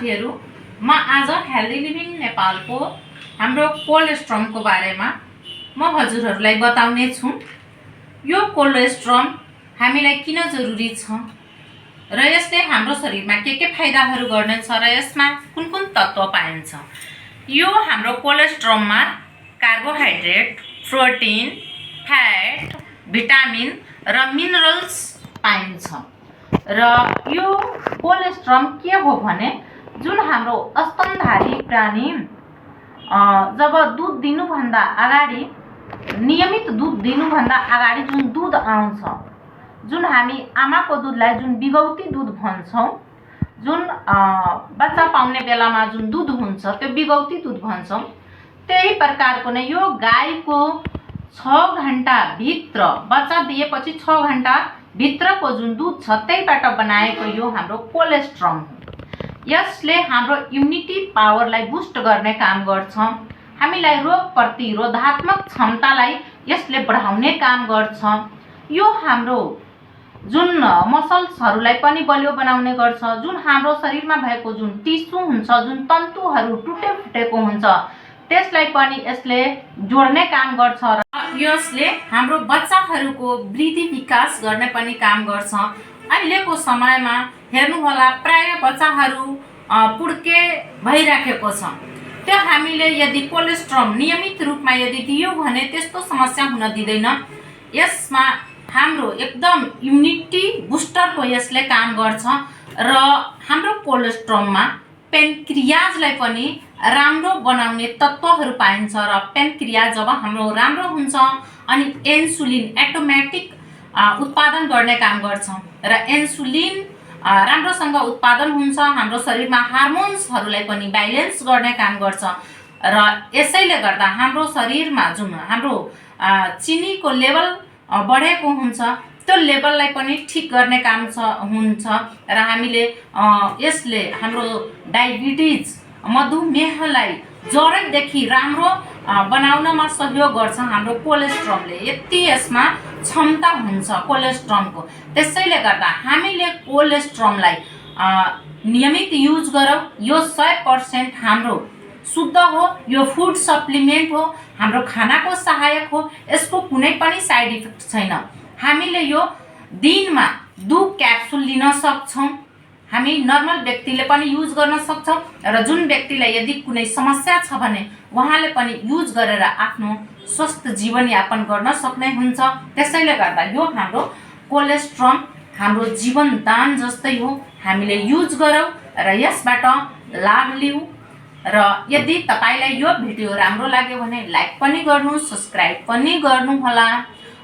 साथीहरु, म आज हेल्दी लिभिङ नेपालको हाम्रो कोलेस्ट्रमको बारेमा म हजुरहरुलाई बताउने छु। यो कोलेस्ट्रम हामीलाई किन जरुरी छ र यसले हाम्रो शरीरमा के फाइदाहरु गर्नेछ र यसमा कुन कुन तत्व पाइन्छ। यो हाम्रो कोलेस्ट्रममा कार्बोहाइड्रेट, प्रोटिन, फ्याट, भिटामिन र मिनरल्स पाइन्छ। र यो कोलेस्ट्रम के हो भने जुन हाम्रो स्तनधारी प्राणी जब दूध दिनुभन्दा अगाडि, नियमित दूध दिनुभन्दा अगाडि जुन दूध आउँछ, जुन हामी आमाको दूधलाई जुन बिगौती दूध भन्छौं, जुन बच्चा पाउने बेलामा जुन दूध हुन्छ त्यो बिगौती दूध भन्छौं, त्यही प्रकारको नै यो गाईको 6 घण्टा भित्र बच्चा दिएपछि 6 घण्टा भित्रको जुन दूध छ त्यहीबाट बनाएको यो हाम्रो कोलेस्ट्रम हो। यसले हाम्रो इम्युनिटी पावरलाई बुस्ट गर्ने काम गर्छ। हामीलाई रोग प्रतिरोधात्मक क्षमतालाई यसले बढाउने काम गर्छ। यो हाम्रो जुन मसल्सहरूलाई पनि बलियो बनाउने गर्छ। जुन हाम्रो शरीरमा भएको जुन टिस्यु हुन्छ, जुन तन्तुहरू टुटेफुटेको हुन्छ, त्यसलाई पनि यसले जोड्ने काम गर्छ र यसले हाम्रो बच्चाहरूको वृद्धि विकास गर्ने पनि काम गर्छ। अहिलेको समयमा हेर्नु होला, प्राय बच्चाहरू पुड्के भइराखेको छ। त्यो हामीले यदि कोलेस्ट्रम नियमित रूपमा यदि दियो भने त्यस्तो समस्या हुन दिँदैन। यसमा हाम्रो एकदम इम्युनिटी बुस्टरको यसले काम गर्छ र हाम्रो कोलेस्ट्रममा पेनक्रियाजलाई पनि राम्रो बनाउने तत्वहरू पाइन्छ र पेनक्रियाज जब हाम्रो राम्रो हुन्छ अनि इन्सुलिन अटोमेटिक उत्पादन गर्ने काम गर्छ र इन्सुलिन राम्रोसँग उत्पादन हुन्छ। हाम्रो शरीरमा हार्मोन्सहरूलाई पनि ब्यालेन्स गर्ने काम गर्छ र यसैले गर्दा हाम्रो शरीरमा जुन हाम्रो चिनीको लेभल बढेको हुन्छ त्यो लेभललाई पनि ठिक गर्ने काम हुन्छ र हामीले यसले हाम्रो डायबिटिज, मधुमेहलाई जडैदेखि राम्रो बनाउनमा सहयोग गर्छ। हाम्रो कोलेस्ट्रमले यति यसमा क्षमता हुन्छ कोलेस्ट्रमको। त्यसैले गर्दा हामीले कोलेस्ट्रमलाई नियमित युज गरौँ। यो 100% हाम्रो शुद्ध हो। यो फुड सप्लिमेन्ट हो, हाम्रो खानाको सहायक हो। यसको कुनै पनि साइड इफेक्ट छैन। हामीले यो दिनमा 2 क्याप्सुल लिन सक्छौं। हामी नर्मल व्यक्तिले पनि युज गर्न सक्छौं र जुन व्यक्तिलाई यदि कुनै समस्या छ भने उहाँले पनि युज गरेर आफ्नो स्वस्थ जीवन यापन गर्न सक्ने हुन्छ। त्यसैले गर्दा यो हाम्रो कोलेस्ट्रम हाम्रो जीवन दान जस्तै हो। हामीले युज गरौँ र यसबाट लाभ लिऊ। र यदि तपाईलाई यो भिडियो राम्रो लाग्यो भने लाइक पनि गर्नु, सब्स्क्राइब पनि गर्नु होला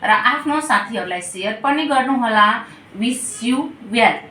र आफ्नो साथीहरूलाई शेयर पनि गर्नु होला। Wish you wealth.